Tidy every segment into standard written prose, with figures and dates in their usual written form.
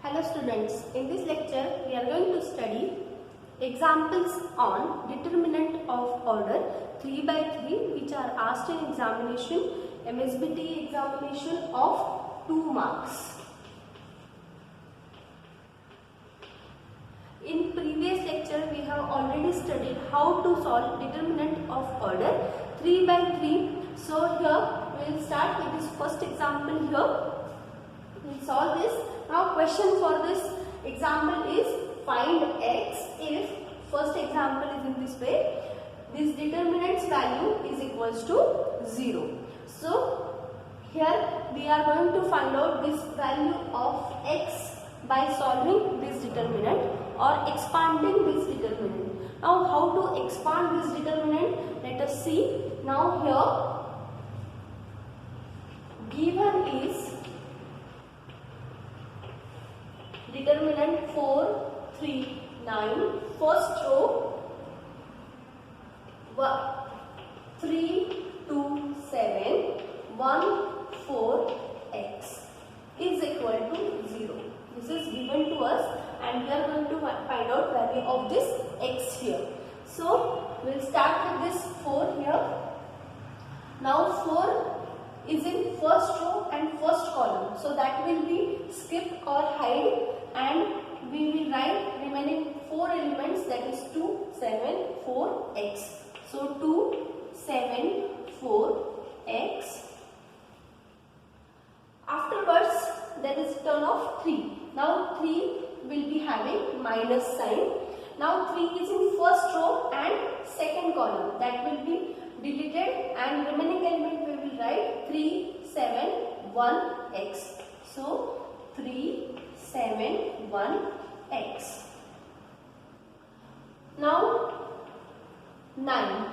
Hello students, in this lecture we are going to study examples on determinant of order 3 by 3 which are asked in examination, MSBT examination of 2 marks. In previous lecture we have already studied how to solve determinant of order 3 by 3. So here we will start with this first example here. We will solve this. Now question for this example is find x if first example is in this way. This determinant's value is equals to 0. So here we are going to find out this value of x by solving this determinant or expanding this determinant. Now how to expand this determinant? Let us see. Now here given is determinant 4, 3, 9, first row 3, 2, 7, 1, 4, x is equal to 0. This is given to us and we are going to find out value of this x here. So we will start with this 4 here. Now 4 is in first row and first column, so that will be skip or hide and we will write remaining 4 elements, that is 2, 7, 4, x. So 2, 7, 4, x. Afterwards there is turn of 3. Now 3 will be having minus sign. Now 3 is in first row and second column, that will be deleted and remaining element we will write 3, 7, 1, x. So 3, 7, 1, x. Now 9.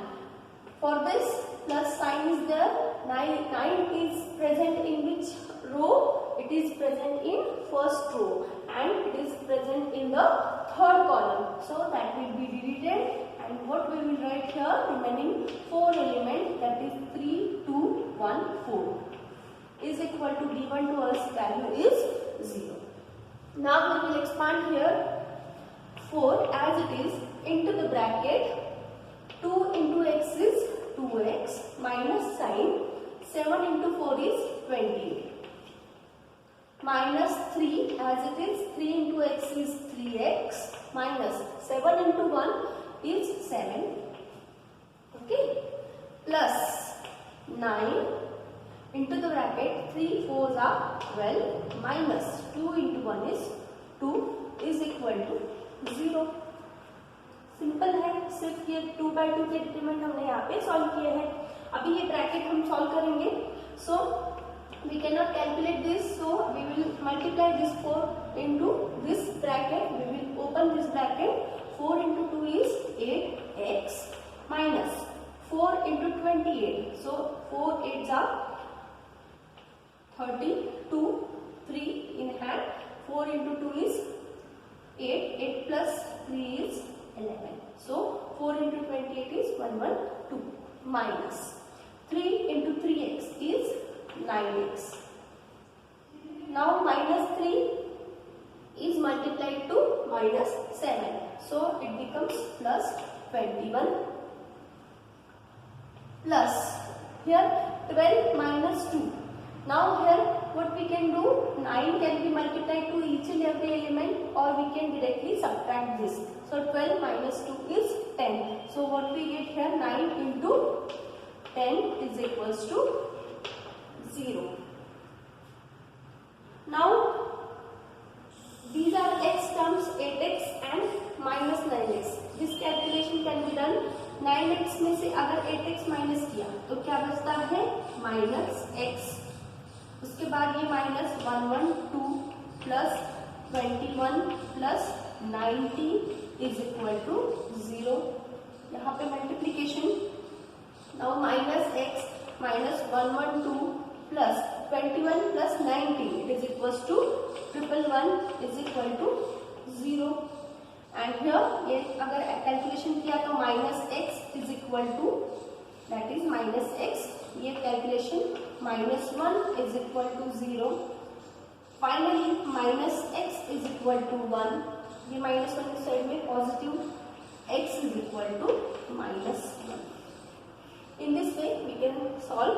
For this plus sign is there. 9 is present in which row? It is present in first row and it is present in the third column. So that will be deleted. And what we will write here, remaining 4 element, that is 3, 2, 1, 4 is equal to given to us value is 0. Now we will expand here 4 as it is into the bracket. 2 into x is 2x minus sign. 7 into 4 is 20. Minus 3 as it is, 3 into x is 3x minus 7 into 1 is 7, okay, plus 9 into the bracket, 3 4s are 12 minus 2 into 1 is 2 is equal to 0. Simple है, सिर्फ ये 2 by 2 के determinant हमने यहाँ पे solve किए हैं. अभी ये ब्रैकेट हम सॉल्व करेंगे. सो we cannot calculate this, so we will multiply this 4 into this bracket. We will open this bracket. 4 into 2 is 8x minus 4 into 28. So 4 8s are 32, 3 in hand. 4 into 2 is 8. 8 plus 3 is 11. So 4 into 28 is 112 minus 3 into 3x is 9x. Now minus 3 is multiplied to minus 7. So it becomes plus 21 plus here 12 minus 2. Now here what we can do, 9 can be multiplied to each and every element or we can directly subtract this. So 12 minus 2 is 10. So what we get here, 9 into 10 is equals to 0. Now these are x terms, 8x and minus 9x. This calculation can be done. 9x में से अगर 8x minus किया तो क्या बचता है, minus x. उसके बाद ये minus 112 plus 21 plus 90 is equal to 0. यहाँ पे multiplication. Now minus x minus 112 plus 21 plus 90 it is equals to 111 is equal to 0. And here ये अगर कैलकुलेशन किया तो minus x is equal to, that is minus x, ये calculation -1 is equal to 0. Finally minus X is equal to 1, ये minus 1 की side में positive, x is equal to minus 1. In this way we can solve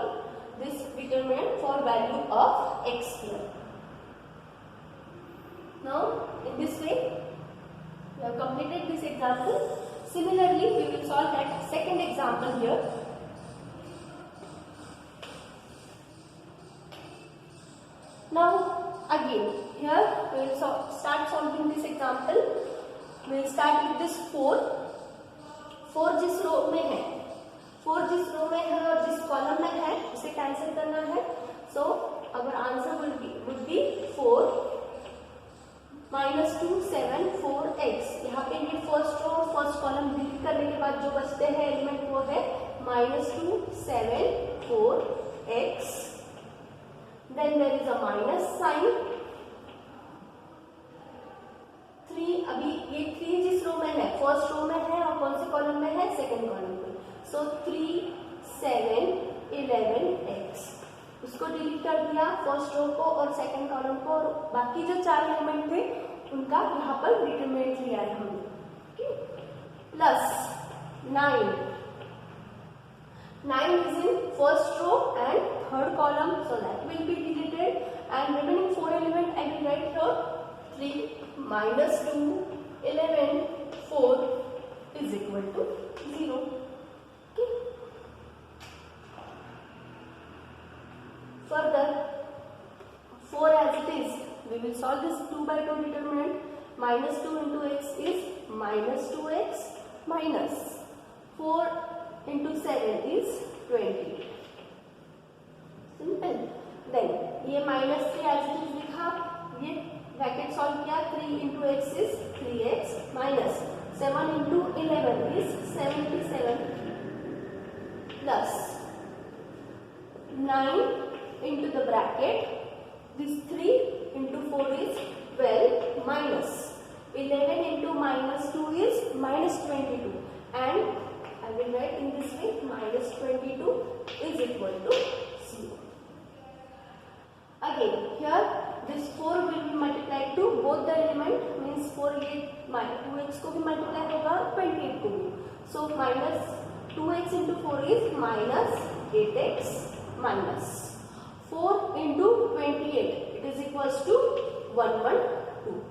this determinant for value of x here. Now in this way we have completed this example. Similarly we will solve that second example here. Now again here we will start solving this example. We will start with this 4. 4 जिस रो में है, 4 जिस रो में है और जिस column में है उसे कैंसिल करना है. सो our answer would be 4 minus 2 7 4x. यहाँ पे ये फर्स्ट रो और फर्स्ट कॉलम डिलीट करने के बाद जो बचते हैं एलिमेंट वो है -2 7 4x. Then there is a minus sign. 3, अभी ये 3 जिस रो में है, फर्स्ट रो में है और कौन से कॉलम में है, सेकंड कॉलम में. सो 3 7 11x. उसको डिलीट कर दिया फर्स्ट रो को और सेकंड कॉलम को, और बाकी जो 4 एलिमेंट थे उनका यहाँ पर डिटरमिनेंट लिया है हमने. Plus 9. 9 is in first row and third column, so that will be deleted, and remaining 4 element I will write here. 3 minus 2 11 4 is equal to 0. Okay. Further 4 as it is, we will solve this 2 by 2 determinant. Minus 2 into x is minus 2x minus 4 into 7 is 20. Simple. Then ये minus 3 as it is लिखा, ये bracket solve किया. 3 into x is 3x minus 7 into 11 is 77 plus 9 into the bracket, this 3 into 4 is 12 minus 11 into minus 2 is minus 22, and I will write in this way minus 22 is equal to 0. Again here this 4 will be multiplied to both the element, means 4 ये 2x को भी multiply होगा 28 को भी. So minus 2x into 4 is minus 8x minus 4 into 28, it is equals to 112,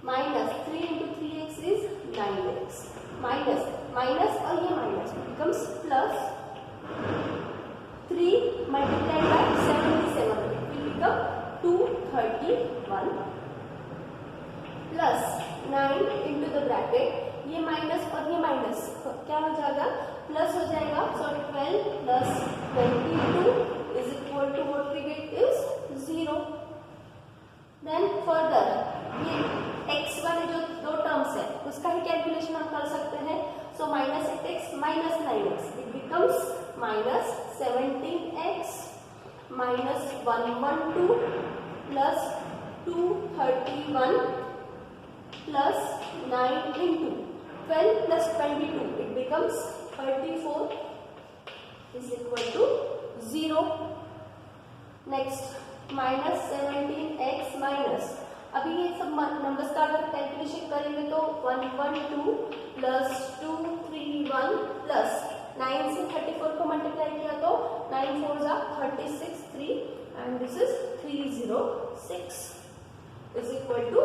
minus 3 into 3x is 9x minus और ये minus becomes plus 3 multiplied by 77, it will become 231 plus 9 into the bracket, ये minus और ये minus क्या हो जाएगा, plus हो जाएगा. सो 12 plus 22 is equal to what we get is 0. Then further ये x वाले जो दो टर्म्स है उसका ही कैलकुलेशन हम कर सकते हैं. सो minus 8x minus 9x, it becomes minus 17x minus 112 plus 231 plus 9 into 12 plus 22, it becomes 34 is equal to 0. Next minus 17x minus, अभी ये सब नंबर्स का अगर कैलकुलेशन करेंगे तो 112 plus 231 plus 9 से 34 को मल्टीप्लाई किया तो 9 4 जा 36 3 and this is 306 is equal to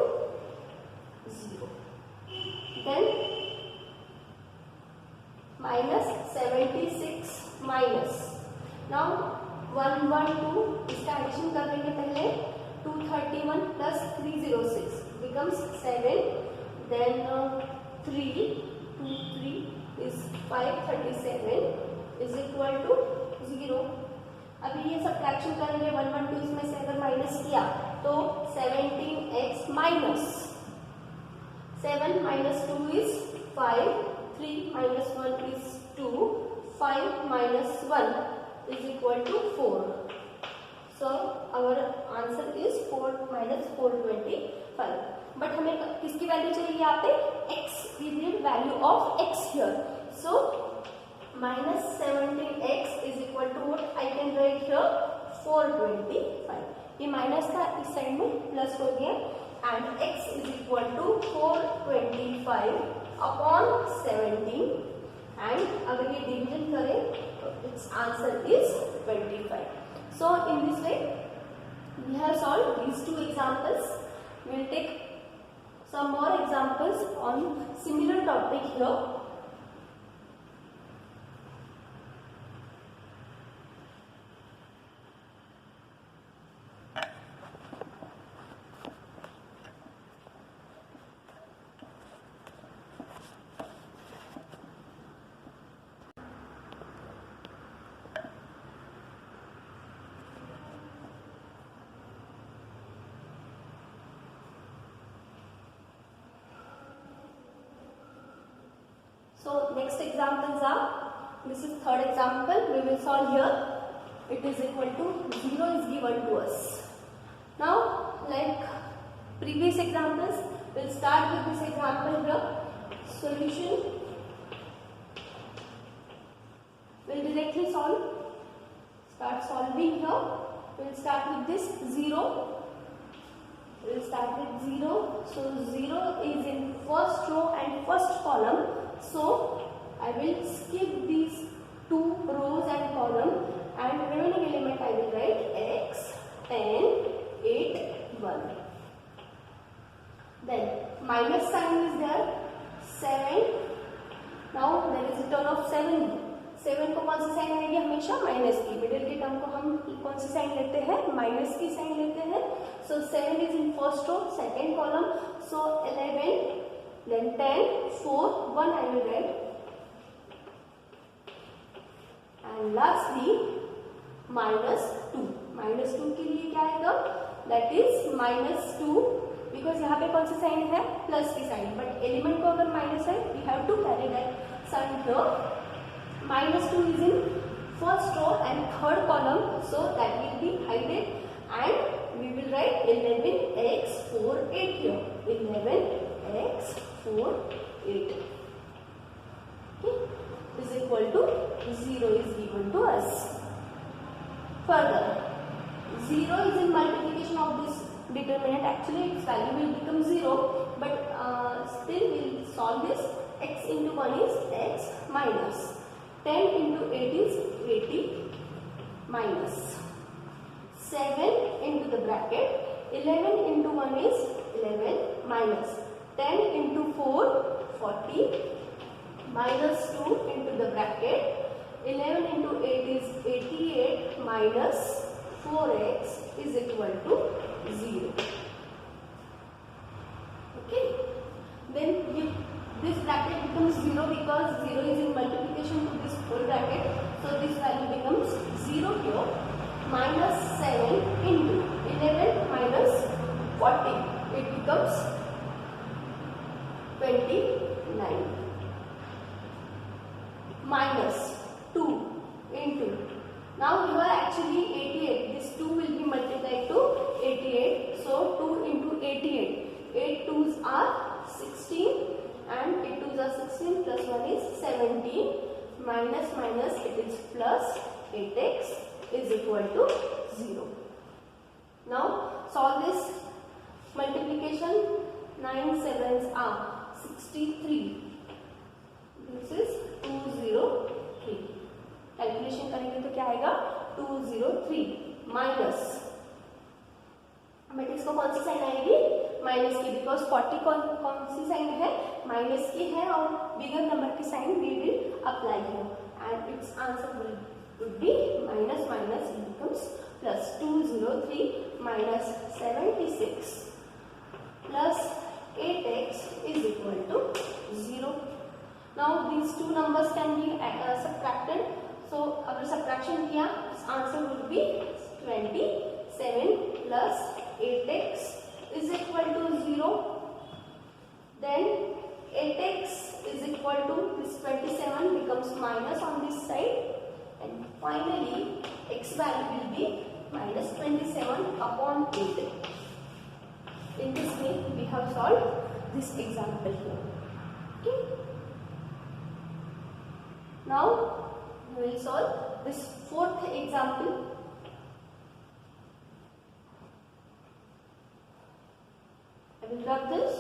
0. Then minus 76 minus, now 112 इसका एडिशन कर देंगे पहले. 231 plus 306 becomes 7. Then 3 2 3 is 537 is equal to 0. अभी ये सब्ट्रैक्शन करेंगे 112 इसमें से अगर माइनस किया तो 17x minus 7 minus 2 is 5, 3 minus 1 is 2, 5 minus 1 is equal to 4. So our answer is 4 minus 425. But हमें किसकी वैल्यू चाहिए यहाँ पे, x. We need value of x here. So minus 17x is equal to what I can write here 425. ये minus था, इस side में plus हो गया and x is equal to 425 upon 17 and अगर ये डिवीजन करें तो its answer is 25. So in this way we have solved these two examples. We will take some more examples on similar topic here. So next examples are, this is third example we will solve here. It is equal to 0 is given to us. Now like previous examples, we'll start with this example here. Solution, we'll directly solve. Start solving here. We'll start with this 0. We'll start with 0. So 0 is in first row and first column. So I will skip these two rows and column and remaining element I will write x, 10, 8, 1. Then minus sign is there, 7. Now there is a term of 7. 7 को कौन सी sign आएगी? हमेशा minus की. Middle के term को हम कौन सी साइन लेते हैं? माइनस की साइन लेते हैं. So 7 is in first row, second column. So 11, then 10, 4, 1 I will write. And lastly minus 2. Minus 2 के लिए क्या आएगा? That is minus 2. Because यहाँ पे कौन सी साइन है? प्लस की साइन. बट एलिमेंट को अगर माइनस है, we have to carry that sign here. Minus 2 is in first row and third column, so that will be hidden and we will write 11x 4 8 here. 11x 4 8. Okay, is equal to 0 is given to us. Further, 0 is in multiplication of this determinant. Actually its value will become 0, but still we will solve this. X into 1 is x minus 10 into 8 is 80 minus 7 into the bracket 11 into 1 is 11 minus 10 into 4 40 minus 2 into the bracket 11 into 8 is 88 minus 4x is equal to 0. Okay, then this bracket becomes 0 because 0 is in multiplication to this whole bracket. So this value becomes 0 here. Minus 7 into 11 minus 40. It becomes 29. Minus 2 into. Now here actually 88. This 2 will be multiplied to 88. So 2 into 88. 8 2s are 16. And 8 2s are 16 plus 1 is 17 minus minus it is plus 8x is equal to 0. Now solve this multiplication. 9 7s are 63. This is 203. Calculation करेंगे तो क्या आएगा? 203 minus. But इसको कौन सी sign आएगी? Minus की. Because 40 कौन सी साइन है? माइनस की है और बिगर नंबर की sign we will apply here and its answer would be minus minus it becomes plus 203 minus 76 plus 8x is equal to 0. Now these two numbers can be subtracted. So अगर subtraction किया answer would be 27 plus 8x is equal to 0. Then 8x is equal to this 27 becomes minus on this side and finally x value will be minus 27 upon 8. In this way we have solved this example here. Okay. Now we will solve this fourth example. will rub this.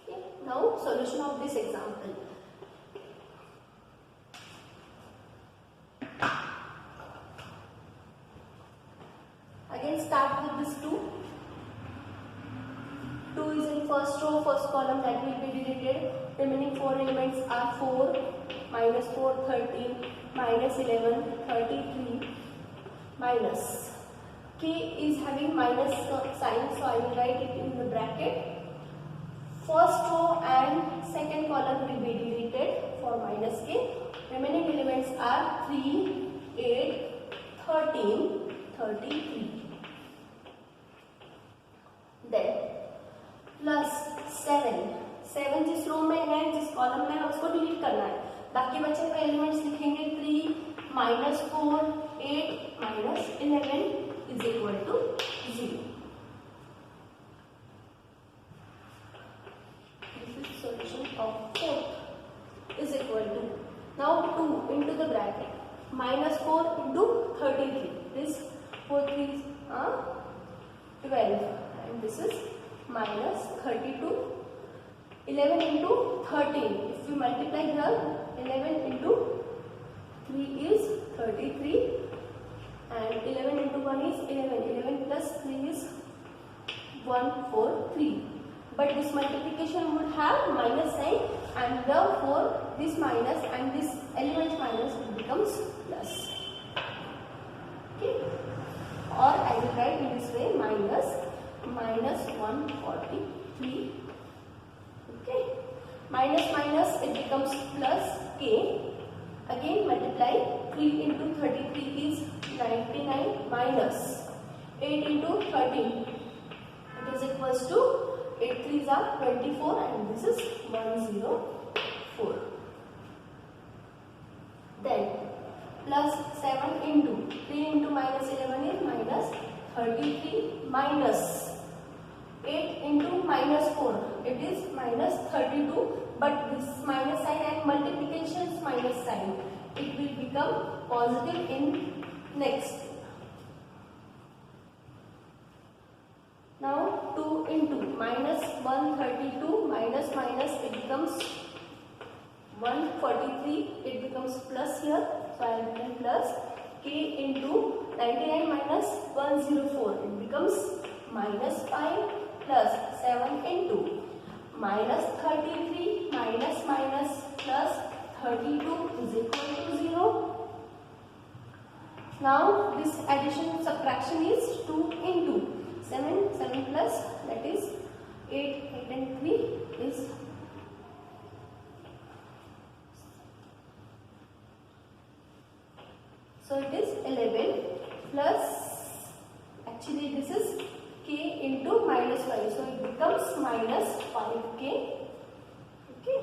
Okay. Now solution of this example. Again start with this 2. 2 is in first row, first column, that will be deleted. Remaining 4 elements are 4, minus 4, 13, minus 11, 33, minus. K is having minus sign, so I will write it in the bracket. First row and second column will be deleted for minus k. Remaining elements are 3, 8, 13, 33. Then plus 7 जिस रो में है, जिस column में है, उसको delete करना है. बाकी बचे हुए एलिमेंट्स लिखेंगे 3, minus 4, 8, minus 11 is equal to 0. This is solution of 4 is equal to, now 2 into the bracket, minus 4 into 33, this 4 3 12 and this is minus 32. 11 into 13, if we multiply here, 11 into 3 is 33 and 11 into 1 is 11. 11 plus 3 is 143, but this multiplication would have minus sign and therefore this minus and this element minus becomes plus. Okay, or I will write in this way, minus 143. Okay, minus minus it becomes plus k. Again multiply, 3 into 33 is 99 minus 8 into 13, it is equals to 8 3s are 24 and this is 104. Then plus 7 into 3 into minus 11 is minus 33 minus 8 into minus 4, it is minus 32, but this minus sign and multiplications minus sign, it will become positive in next. Now 2 into minus 132 minus minus, it becomes 143, it becomes plus here, so I will write plus. K into 99 minus 104, it becomes minus 5 plus 7 into minus 33 minus minus plus 32 is equal to 0. Now this addition subtraction is 2 into 7 plus, that is 8 and 3 is so it is 11 plus, actually this is k into minus 5, so it becomes minus 5k. Okay,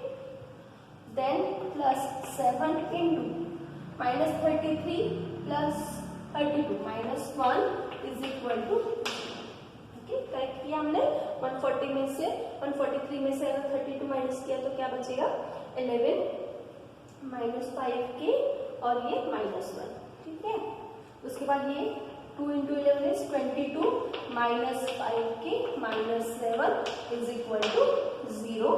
then plus 7 into minus 33 plus 32 minus 1 is equal to, okay, correct किया हमने. 140 में से 143 में से 32 minus किया तो क्या बचेगा, 11 माइनस 5k और ये माइनस 1. ठीक है, उसके बाद ये 2 into 11 is 22 minus 5k minus 7 is equal to 0.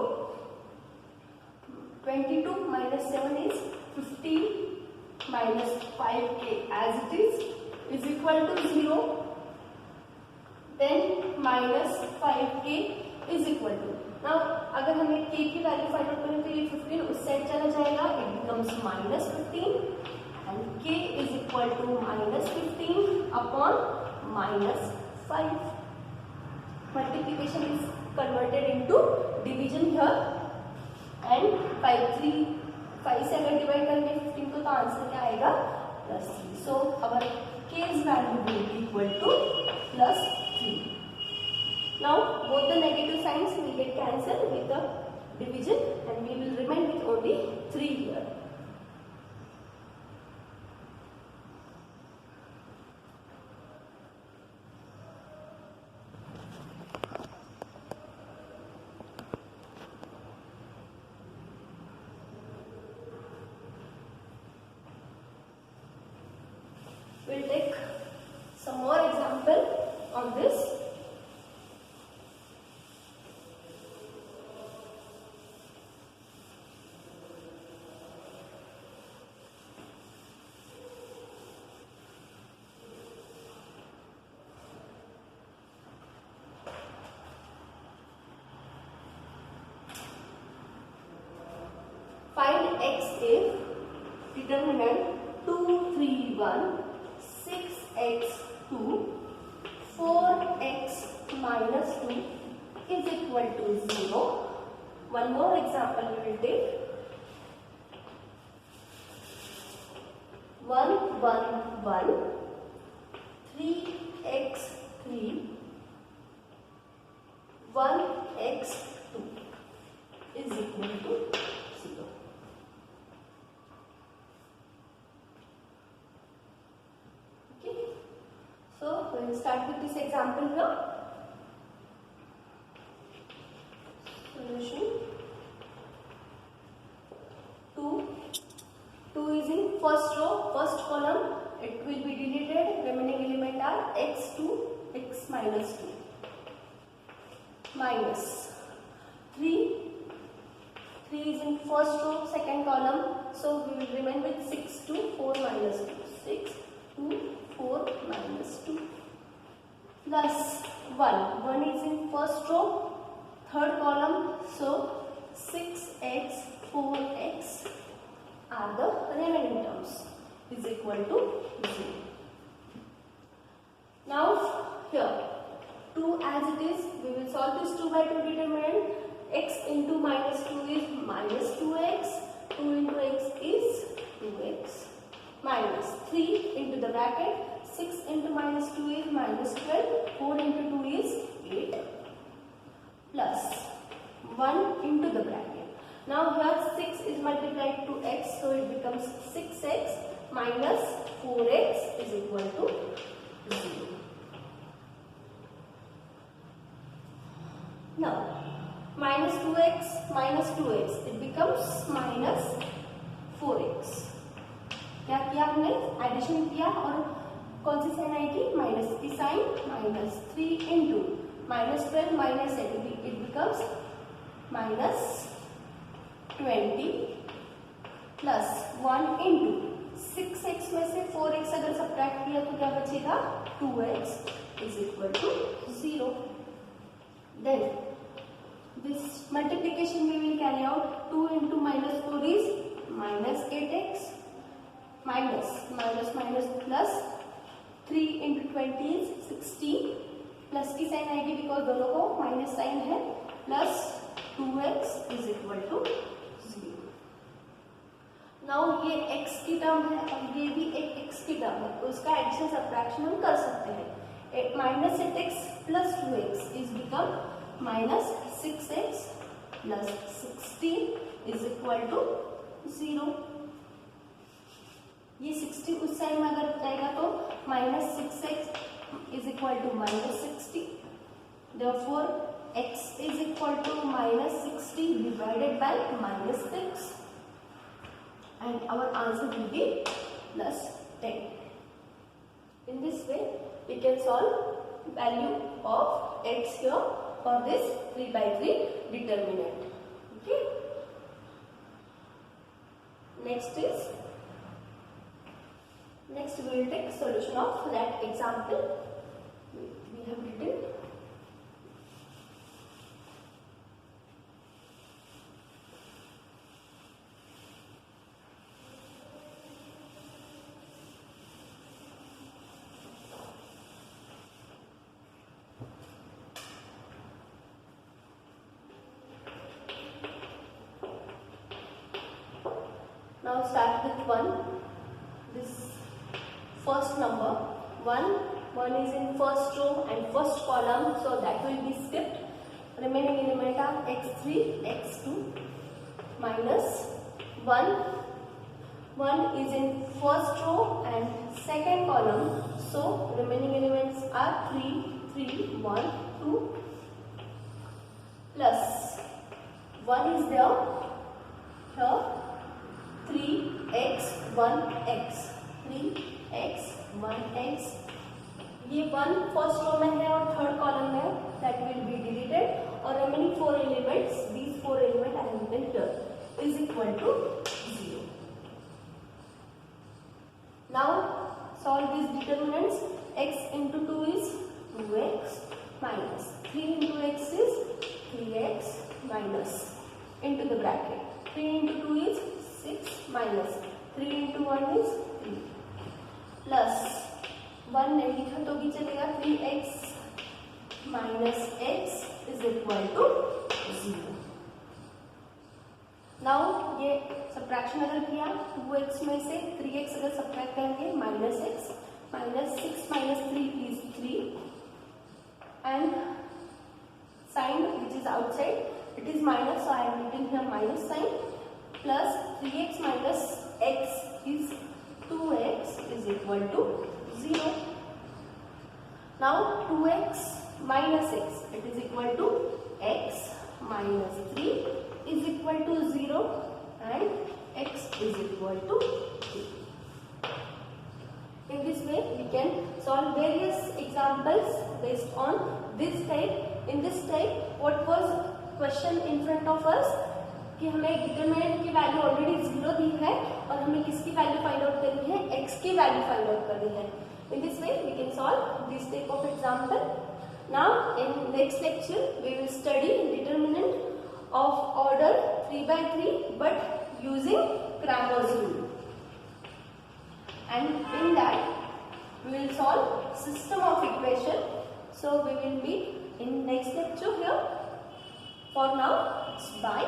22 minus 7 is 15 minus 5k as it is equal to 0. Then minus 5k is equal to, now अगर हमें k की वैल्यू फाइंड आउट करें तो ये 15 उस साइड चला जाएगा, it becomes minus 15 and k is equal to minus 15 upon minus 5. Multiplication is converted into division here and 5 से अगर डिवाइड करेंगे 15 को तो आंसर क्या आएगा, plus 3. So our k's value will be equal to plus 3. Now both the negative signs will get cancelled with the division and we will remain with only 3 here. determinant 2, 3, 1, 6x 2, 4x minus 2 is equal to 0. One more example we will take. 1, 1, 1, 3x 3, 1x 2 is equal to 0. Okay. So we will start with this example here. Solution 2. 2 is in first row, first column. It will be deleted. Remaining element are x2, x minus 2. Minus 3. 3 is in first row, second column. So we will remain with 6 to 4 minus 2. 6 to 4 minus 2. Plus 1. 1 is in first row, third column. So 6x, 4x are the remaining terms is equal to 0. Now here 2 as it is, we will solve this 2 by 2 determinant. X into minus 2 is minus 2x, 2 into x is 2x, minus 3 into the bracket, 6 into minus 2 is minus 12, 4 into 2 is 8, plus 1 into the bracket. Now here 6 is multiplied to x, so it becomes 6x minus 4x is equal to 0. Now minus 2x, it becomes minus 4x. क्या किया हमने? Addition किया और कौन सी sign आएगी? Minus की sign. Minus 3 into minus 12 minus 8, it becomes minus 20 plus 1 into 6x में से 4x अगर सब्ट्रैक्ट किया तो क्या बचेगा? 2x is equal to 0. Then this multiplication we will carry out. 2 into minus 4 is minus 8x, minus plus 3 into 20 is 60, plus की sign आएगी because दोनों को माइनस साइन है, plus 2x is equal to 0. Now ये x की term है और ये भी एक x की टर्म है, तो इसका एडिशन सब्ट्रैक्शन हम कर सकते हैं. Minus 8x plus 2x is become minus 6x plus 16 is equal to 0. ये 60 उस साइड में अगर जाएगा तो minus 6x is equal to minus 60. Therefore x is equal to minus 60 divided by minus 6 and our answer will be plus 10. In this way we can solve value of x here for this 3 by 3 determinant. Okay. Next we will take solution of that example we have written. Now start with 1. This first number 1 is in first row and first column, so that will be skipped. Remaining element are x3, x2, minus 1 is in first row and second column, so remaining elements are 3, 1, 2, plus 1 is there here. 3x 1x, 3x 1x, ये 1 first row में है और third column में, that will be deleted और remaining 4 elements, these 4 element I have written here is equal to 0. Now solve these determinants. X into 2 is 2x minus 3 into x is 3x minus into the bracket. 3 into 2 is 6 minus 3 into 1 is 3 plus 1 नहीं लिखा तो भी चलेगा 3x minus x is equal to 0. Now ये subtraction अगर किया 2x में से 3x अगर subtract करेंगे minus x minus 6 minus 3 is 3 and sign which is outside it is minus, so I am writing here minus sign plus 3x minus x is 2x is equal to 0. Now 2x minus x it is equal to x minus 3 is equal to 0 and x is equal to 3. In this way we can solve various examples based on this type. In this type what was question in front of us कि हमें determinant की value already 0 दी है और हमें किसकी value find out करनी है, x की वैल्यू फाइंड आउट करनी है. In this way we can solve this type of example. Now in next lecture we will study determinant of order 3 by 3 but using Cramer's rule, and in that we will solve system of equation. So we will meet in next lecture here. For now it's bye.